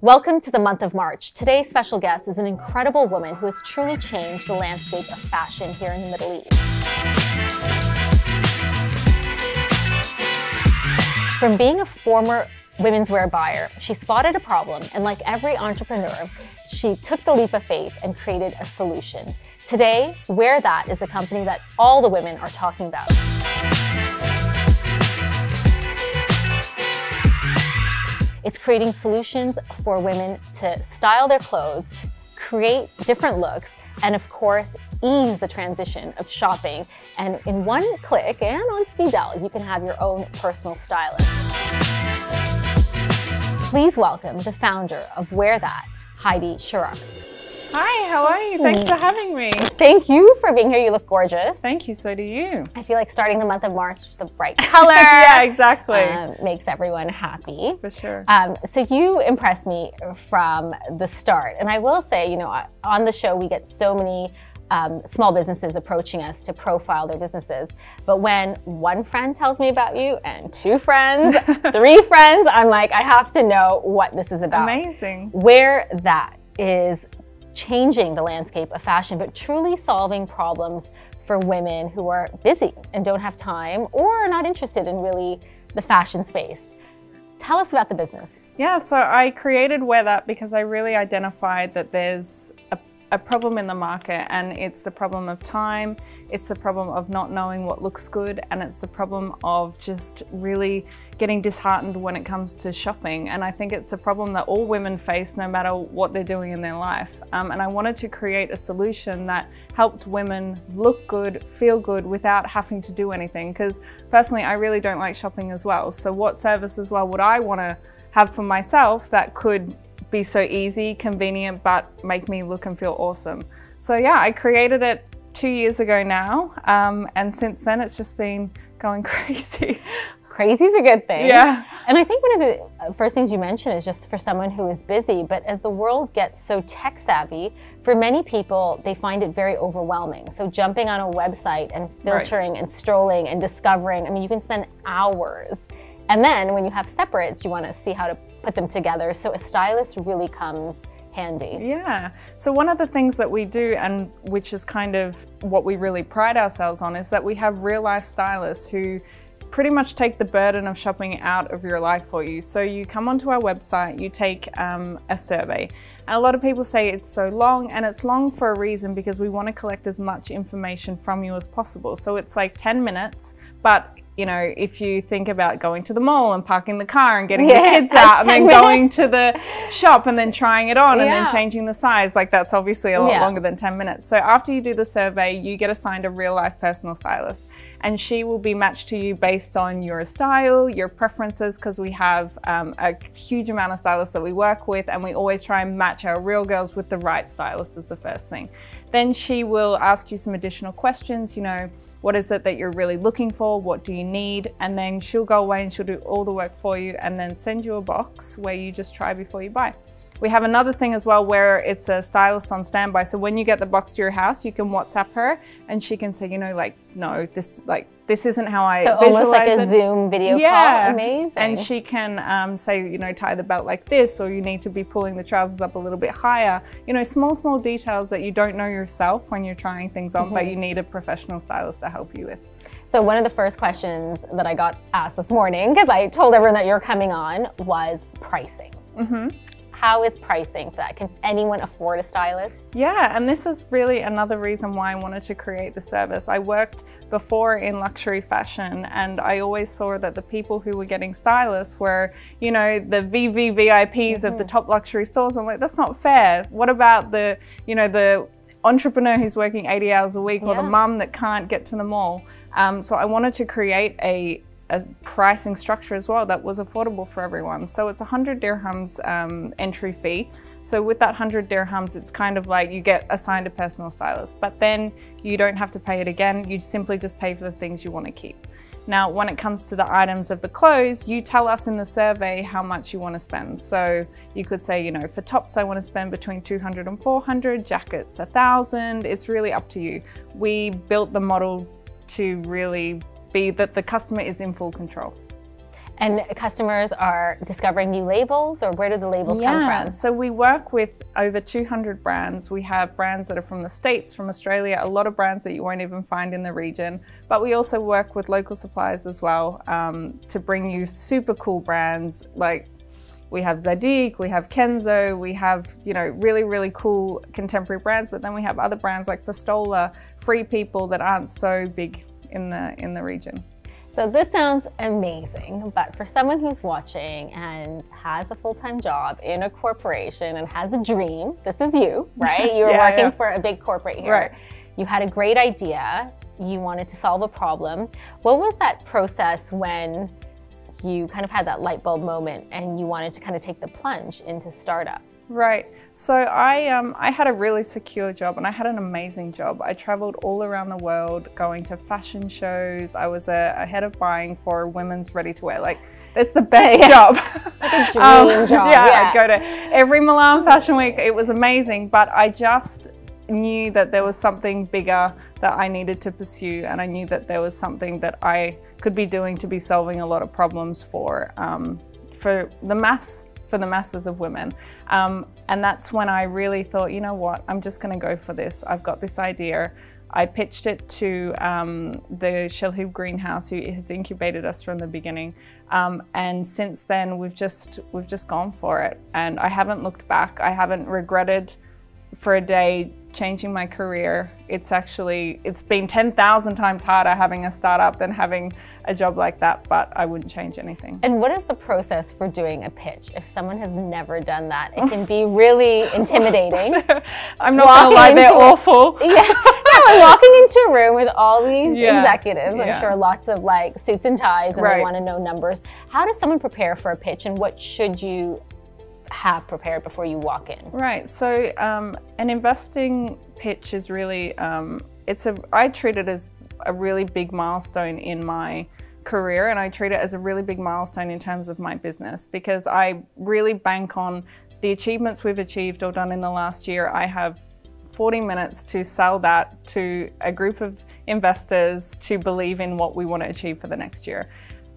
Welcome to the month of March. Today's special guest is an incredible woman who has truly changed the landscape of fashion here in the Middle East. From being a former women's wear buyer, she spotted a problem, and like every entrepreneur, she took the leap of faith and created a solution. Today, Wear That is a company that all the women are talking about. It's creating solutions for women to style their clothes, create different looks, and of course, ease the transition of shopping. And in one click and on speed dial, you can have your own personal stylist. Please welcome the founder of Wear That, Heidi Shara. Hi, how are you? Thanks for having me. Thank you for being here. You look gorgeous. Thank you, so do you. I feel like starting the month of March with a bright color. Yeah, exactly. Makes everyone happy. For sure. So you impressed me from the start. And I will say, you know, on the show, we get so many small businesses approaching us to profile their businesses. But when one friend tells me about you and two friends, three friends, I'm like, I have to know what this is about. Amazing. Wear That is changing the landscape of fashion, but truly solving problems for women who are busy and don't have time or are not interested in really the fashion space. Tell us about the business. Yeah, so I created Wear That because I really identified that there's a problem in the market, and it's the problem of time, it's the problem of not knowing what looks good, and it's the problem of just really getting disheartened when it comes to shopping. And I think it's a problem that all women face no matter what they're doing in their life. And I wanted to create a solution that helped women look good, feel good without having to do anything. Because personally, I really don't like shopping as well. So what service as well would I want to have for myself that could be so easy, convenient, but make me look and feel awesome? So yeah, I created it 2 years ago now. And since then it's just been going crazy. Crazy's a good thing. Yeah. And I think one of the first things you mentioned is just for someone who is busy, but as the world gets so tech savvy, for many people, they find it very overwhelming. So jumping on a website and filtering and strolling and discovering, I mean, you can spend hours. And then when you have separates, you want to see how to put them together. So a stylist really comes handy. Yeah. So one of the things that we do, and which is kind of what we really pride ourselves on, is that we have real life stylists who pretty much take the burden of shopping out of your life for you. So you come onto our website, you take a survey. And a lot of people say it's so long, and it's long for a reason, because we want to collect as much information from you as possible. So it's like 10 minutes, but you know, if you think about going to the mall and parking the car and getting the kids out and then going to the shop and then trying it on and then changing the size, like that's obviously a lot longer than 10 minutes. So after you do the survey, you get assigned a real life personal stylist, and she will be matched to you based on your style, your preferences, because we have a huge amount of stylists that we work with, and we always try and match our real girls with the right stylist is the first thing. Then she will ask you some additional questions, you know, what is it that you're really looking for? What do you need? And then she'll go away and she'll do all the work for you and then send you a box where you just try before you buy. We have another thing as well where it's a stylist on standby. So when you get the box to your house, you can WhatsApp her and she can say, you know, like, no, this isn't how I visualize it. So almost like a Zoom video call. Amazing. And she can say, you know, tie the belt like this, or you need to be pulling the trousers up a little bit higher. You know, small details that you don't know yourself when you're trying things on, but you need a professional stylist to help you with. So one of the first questions that I got asked this morning, because I told everyone that you're coming on, was pricing. How is pricing for that? Can anyone afford a stylist? Yeah, and this is really another reason why I wanted to create the service. I worked before in luxury fashion, and I always saw that the people who were getting stylists were, you know, the VVIPs of the top luxury stores. I'm like, that's not fair. What about the, you know, the entrepreneur who's working 80 hours a week, or the mum that can't get to the mall? So I wanted to create a pricing structure as well that was affordable for everyone. So it's 100 dirhams entry fee. So with that 100 dirhams, it's kind of like you get assigned a personal stylist, but then you don't have to pay it again. You simply just pay for the things you want to keep. Now, when it comes to the items of the clothes, you tell us in the survey how much you want to spend. So you could say, you know, for tops, I want to spend between 200 and 400, jackets, 1,000. It's really up to you. We built the model to really be that the customer is in full control. And customers are discovering new labels, or where do the labels come from? So we work with over 200 brands. We have brands that are from the States, from Australia, a lot of brands that you won't even find in the region. But we also work with local suppliers as well to bring you super cool brands. Like we have Zadig, we have Kenzo, we have, you know, really, really cool contemporary brands. But then we have other brands like Pistola, Free People that aren't so big in the region. So this sounds amazing, but for someone who's watching and has a full-time job in a corporation and has a dream, this is you, right? You were working for a big corporate here. Right. You had a great idea. You wanted to solve a problem. What was that process when you kind of had that light bulb moment and you wanted to kind of take the plunge into startup? Right. So I had a really secure job, and I had an amazing job. I traveled all around the world going to fashion shows. I was a head of buying for women's ready-to-wear. Like, it's the best job. Like a dream job. I'd go to every Milan Fashion Week. It was amazing, but I just knew that there was something bigger that I needed to pursue, and I knew that there was something that I could be doing to be solving a lot of problems for the masses of women. And that's when I really thought, you know what, I'm just going to go for this. I've got this idea. I pitched it to the Shellhill greenhouse, who has incubated us from the beginning. And since then, we've just gone for it. And I haven't looked back. I haven't regretted for a day changing my career. It's been 10,000 times harder having a startup than having a job like that, but I wouldn't change anything. And what is the process for doing a pitch? If someone has never done that, it can be really intimidating. I'm not gonna lie, they're awful. Walking into a room with all these executives, I'm sure lots of like suits and ties, and they want to know numbers. How does someone prepare for a pitch, and what should you have prepared before you walk in? Right, so an investing pitch is really, I treat it as a really big milestone in my career, and I treat it as a really big milestone in terms of my business, because I really bank on the achievements we've achieved or done in the last year. I have 40 minutes to sell that to a group of investors to believe in what we want to achieve for the next year.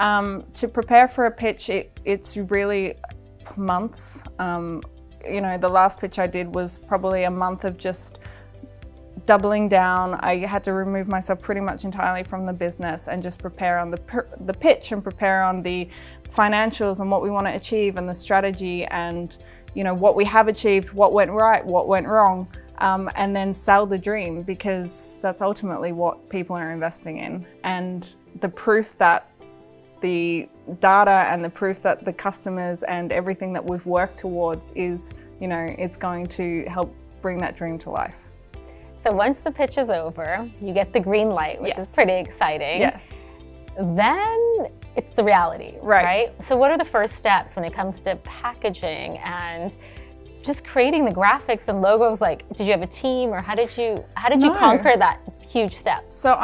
To prepare for a pitch, it's really months. You know, the last pitch I did was probably a month of just doubling down. I had to remove myself pretty much entirely from the business and just prepare on the pitch and prepare on the financials and what we want to achieve and the strategy and, you know, what we have achieved, what went right, what went wrong, and then sell the dream, because that's ultimately what people are investing in. And the proof that the data and the proof that the customers and everything that we've worked towards is, you know, it's going to help bring that dream to life. So once the pitch is over, you get the green light, which is pretty exciting. Yes. Then it's the reality, right? So what are the first steps when it comes to packaging and just creating the graphics and logos? Like, did you have a team, or how did you conquer that huge step? So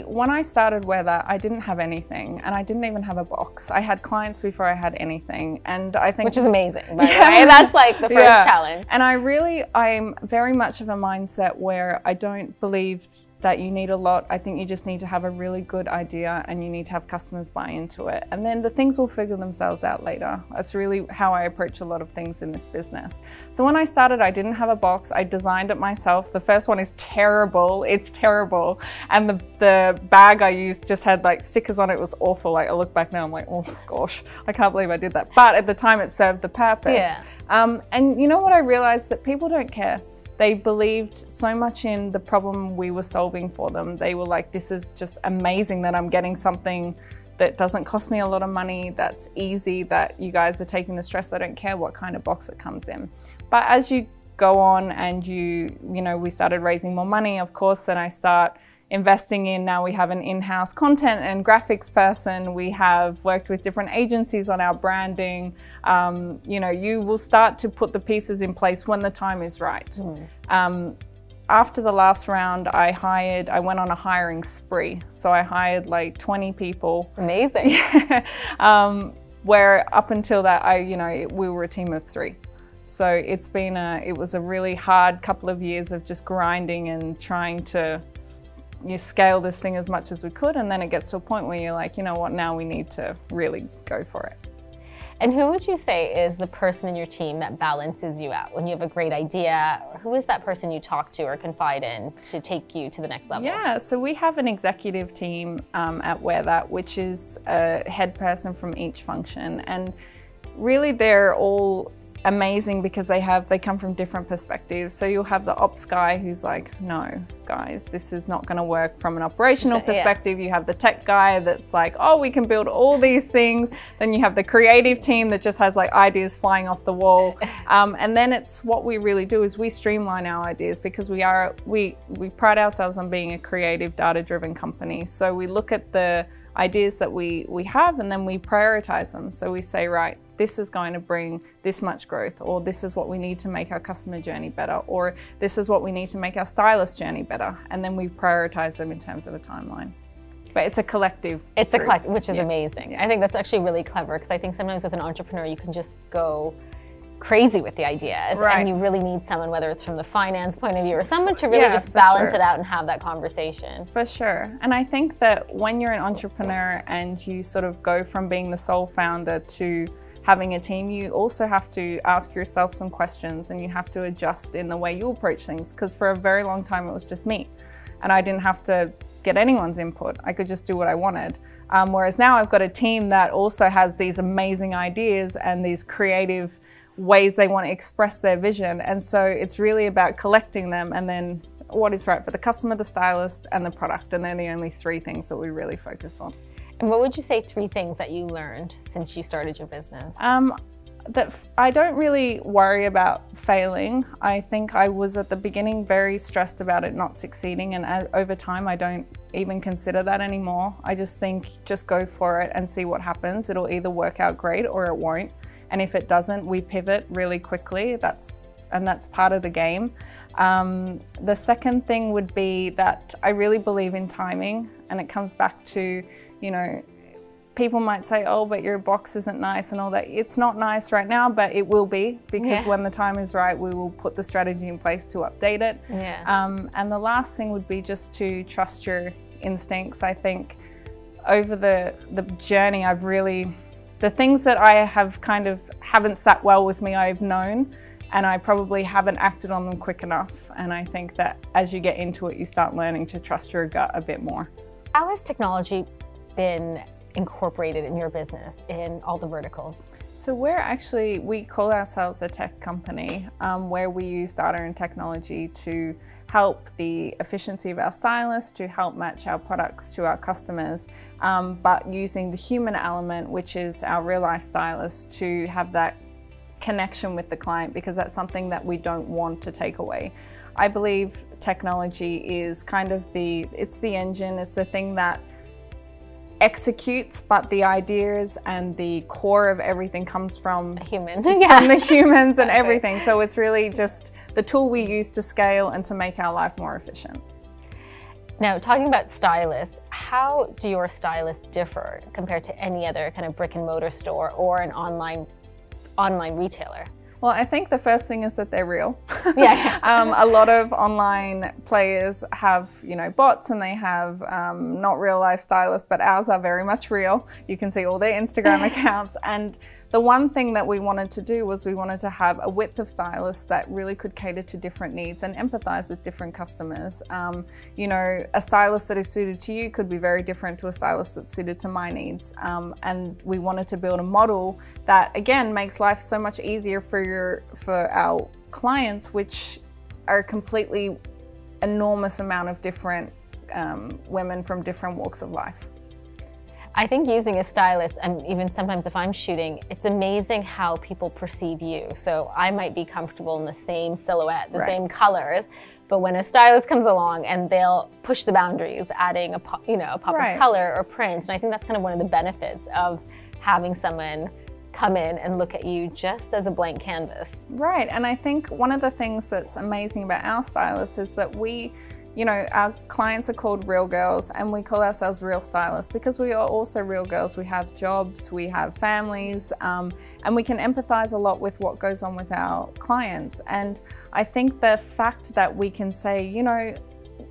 when I started Weather, I didn't have anything, and I didn't even have a box. I had clients before I had anything, and I think, which is amazing, by the way. That's like the first challenge. And I'm very much of a mindset where I don't believe that you need a lot. I think you just need to have a really good idea, and you need to have customers buy into it. And then the things will figure themselves out later. That's really how I approach a lot of things in this business. So when I started, I didn't have a box. I designed it myself. The first one is terrible. It's terrible. And the bag I used just had like stickers on it. It was awful. Like, I look back now, I'm like, oh gosh, I can't believe I did that. But at the time it served the purpose. And you know what I realized? That people don't care. They believed so much in the problem we were solving for them. They were like, this is just amazing that I'm getting something that doesn't cost me a lot of money, that's easy, that you guys are taking the stress. I don't care what kind of box it comes in. But as you go on and we started raising more money, of course, then I start investing in, now we have an in-house content and graphics person. We have worked with different agencies on our branding. You will start to put the pieces in place when the time is right. After the last round, I went on a hiring spree. So I hired like 20 people. Amazing. Where up until that, we were a team of 3. So it was a really hard couple of years of just grinding and trying to you scale this thing as much as we could, and then it gets to a point where you're like, you know what, now we need to really go for it. And who would you say is the person in your team that balances you out? When you have a great idea, who is that person you talk to or confide in to take you to the next level? Yeah, so we have an executive team at Wear That, which is a head person from each function. And really they're all amazing because they come from different perspectives. So you'll have the ops guy who's like, no, guys, this is not going to work from an operational perspective. You have the tech guy that's like, oh, we can build all these things. Then you have the creative team that just has like ideas flying off the wall. And then it's what we really do is we streamline our ideas because we pride ourselves on being a creative, data-driven company. So we look at the ideas that we have and then we prioritize them. So we say, right, this is going to bring this much growth, or this is what we need to make our customer journey better, or this is what we need to make our stylist journey better. And then we prioritize them in terms of a timeline. But it's a collective. It's a collective, which is amazing. I think that's actually really clever because I think sometimes with an entrepreneur, you can just go crazy with the ideas, and you really need someone, whether it's from the finance point of view or someone to really just balance it out and have that conversation. For sure. And I think that when you're an entrepreneur and you sort of go from being the sole founder to having a team, you also have to ask yourself some questions and you have to adjust in the way you approach things, because for a very long time it was just me and I didn't have to get anyone's input. I could just do what I wanted. Whereas now I've got a team that also has these amazing ideas and these creative ways they want to express their vision. And so it's really about collecting them and then what is right for the customer, the stylist, and the product. And they're the only three things that we really focus on. And what would you say 3 things that you learned since you started your business? That I don't really worry about failing. I think I was at the beginning very stressed about it not succeeding, and over time I don't even consider that anymore. I just think just go for it and see what happens. It'll either work out great or it won't. And if it doesn't, we pivot really quickly. That's part of the game. The second thing would be that I really believe in timing, and it comes back to, you know, people might say, oh, but your box isn't nice and all that. It's not nice right now, but it will be, because when the time is right, we will put the strategy in place to update it. And the last thing would be just to trust your instincts. I think over the journey, the things that I have kind of haven't sat well with me, I've known, and I probably haven't acted on them quick enough. And I think that as you get into it, you start learning to trust your gut a bit more. How has technology been incorporated in your business in all the verticals? So we call ourselves a tech company where we use data and technology to help the efficiency of our stylists, to help match our products to our customers, but using the human element, which is our real life stylists, to have that connection with the client, because that's something that we don't want to take away. I believe technology is kind of it's the engine, it's the thing that executes, but the ideas and the core of everything comes from a human. From the humans and everything. So it's really just the tool we use to scale and to make our life more efficient. Now, talking about stylists, how do your stylists differ compared to any other kind of brick and mortar store or an online retailer? Well, I think the first thing is that they're real. A lot of online players have, you know, bots, and they have not real life stylists, but ours are very much real. You can see all their Instagram accounts. And the one thing that we wanted to do was we wanted to have a width of stylists that really could cater to different needs and empathize with different customers. You know, a stylist that is suited to you could be very different to a stylist that's suited to my needs. And we wanted to build a model that, again, makes life so much easier for our clients, which are a completely enormous amount of different women from different walks of life. I think using a stylist, and even sometimes if I'm shooting, it's amazing how people perceive you. So I might be comfortable in the same silhouette, the same colors, but when a stylist comes along and they'll push the boundaries, adding a pop of color or print, and I think that's kind of one of the benefits of having someone come in and look at you just as a blank canvas. Right, and I think one of the things that's amazing about our stylists is that you know, our clients are called real girls, and we call ourselves real stylists because we are also real girls. We have jobs, we have families, and we can empathize a lot with what goes on with our clients. And I think the fact that we can say, you know,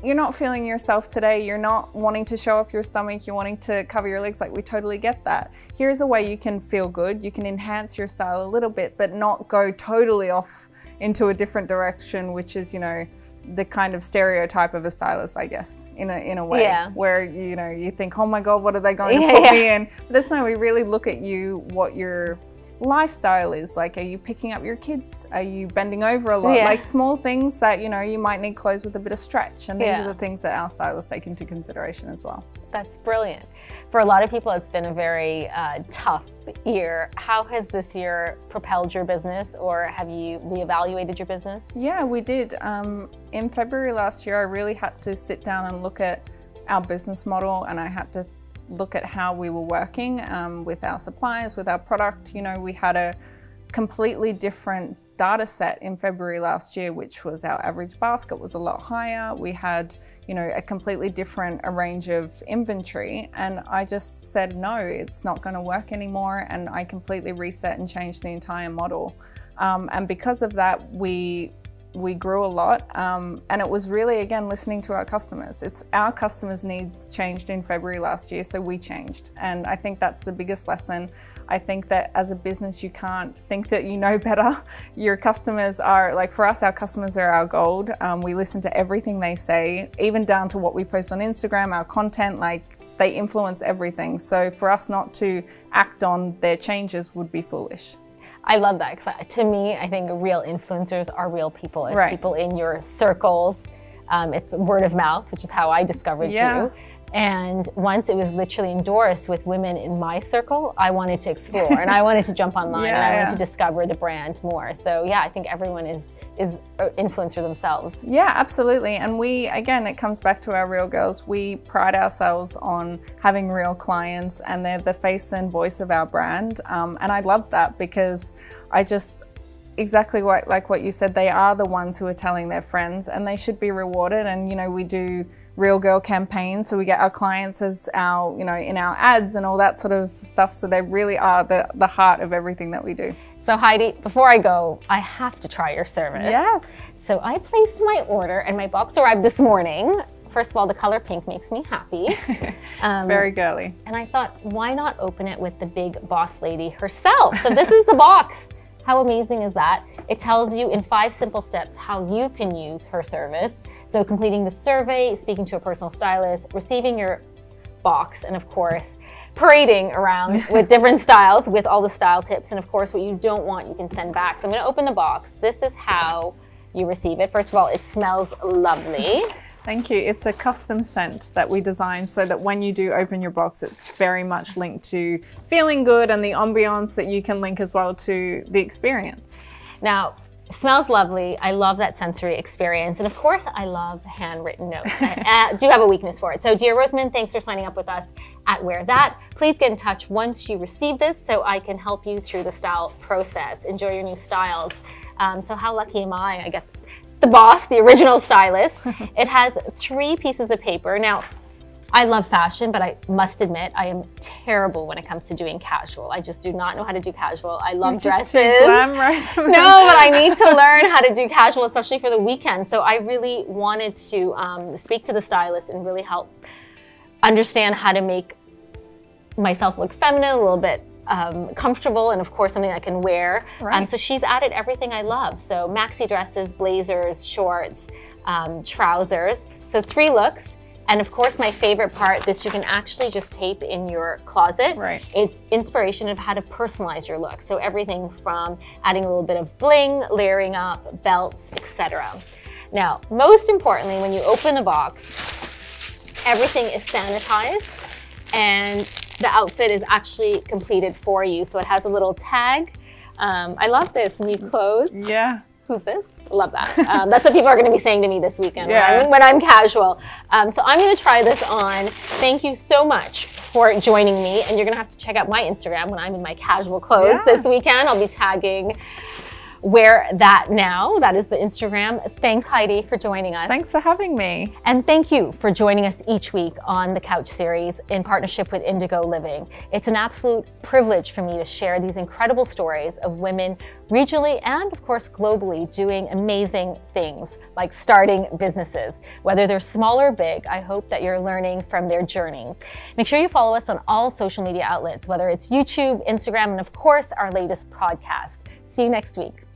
you're not feeling yourself today, you're not wanting to show off your stomach, you're wanting to cover your legs, like we totally get that. Here's a way you can feel good, you can enhance your style a little bit, but not go totally off into a different direction, which is, you know, the kind of stereotype of a stylist, I guess, in a way, yeah. where, you know, you think, oh my God, what are they going to put me in? But that's no, we really look at you, what your lifestyle is. Like, are you picking up your kids? Are you bending over a lot? Like small things that, you know, you might need clothes with a bit of stretch. And these are the things that our stylists take into consideration as well. That's brilliant. For a lot of people, it's been a very tough year. How has this year propelled your business, or have you reevaluated your business? Yeah, we did. In February last year, I really had to sit down and look at our business model, and I had to look at how we were working with our suppliers, with our product. You know, we had a completely different data set in February last year, which was our average basket was a lot higher. We had, you know, a completely different range of inventory, and I just said, no, it's not going to work anymore. And I completely reset and changed the entire model. And because of that, we grew a lot, and it was really, again, listening to our customers. It's our customers' needs changed in February last year, so we changed. And I think that's the biggest lesson. I think that as a business, you can't think that you know better. Your customers are, like for us, our customers are our gold. We listen to everything they say, even down to what we post on Instagram, our content, like they influence everything. So for us not to act on their changes would be foolish. I love that, because to me, I think real influencers are real people. It's people in your circles. It's word of mouth, which is how I discovered you. And once it was literally endorsed with women in my circle, I wanted to explore and I wanted to jump online and I wanted to discover the brand more. So yeah, I think everyone is an influencer themselves. Yeah, absolutely. And we, again, it comes back to our Real Girls. We pride ourselves on having real clients, and they're the face and voice of our brand. And I love that, because I just, exactly like what you said, they are the ones who are telling their friends, and they should be rewarded. And, you know, we do Real Girl campaigns, so we get our clients as our, you know, in our ads and all that sort of stuff. So they really are the heart of everything that we do. So Heidi, before I go, I have to try your service. Yes. So I placed my order and my box arrived this morning. First of all, the color pink makes me happy. It's very girly. And I thought, why not open it with the big boss lady herself? So this is the box. How amazing is that? It tells you in 5 simple steps how you can use her service. So completing the survey, speaking to a personal stylist, receiving your box, and of course, parading around with different styles with all the style tips. And of course, what you don't want, you can send back. So I'm gonna open the box. This is how you receive it. First of all, it smells lovely. Thank you. It's a custom scent that we designed so that when you do open your box, it's very much linked to feeling good and the ambiance that you can link as well to the experience. Now, it smells lovely. I love that sensory experience. And of course, I love handwritten notes. I do have a weakness for it. So dear Rosemin, thanks for signing up with us at Wear That. Please get in touch once you receive this so I can help you through the style process. Enjoy your new styles. So how lucky am I guess, the boss, the original stylist. It has 3 pieces of paper. Now, I love fashion, but I must admit, I am terrible when it comes to doing casual. I just do not know how to do casual. I love dresses. Too glamorous. No, but I need to learn how to do casual, especially for the weekend. So I really wanted to speak to the stylist and really help understand how to make myself look feminine, a little bit comfortable, and of course something I can wear. Right. So she's added everything I love. So maxi dresses, blazers, shorts, trousers. So 3 looks. And of course, my favorite part, this you can actually just tape in your closet. Right. It's inspiration of how to personalize your look. So everything from adding a little bit of bling, layering up, belts, etc. Now, most importantly, when you open the box, everything is sanitized and the outfit is actually completed for you. So it has a little tag. I love this, new clothes. Yeah. Who's this? Love that. That's what people are going to be saying to me this weekend when I'm casual. So I'm going to try this on. Thank you so much for joining me. And you're going to have to check out my Instagram when I'm in my casual clothes this weekend. I'll be tagging Wear That Now. That is the Instagram. Thanks, Heidi, for joining us. Thanks for having me. And thank you for joining us each week on the Couch series in partnership with Indigo Living. It's an absolute privilege for me to share these incredible stories of women regionally and, of course, globally doing amazing things like starting businesses. Whether they're small or big, I hope that you're learning from their journey. Make sure you follow us on all social media outlets, whether it's YouTube, Instagram, and of course, our latest podcast. See you next week.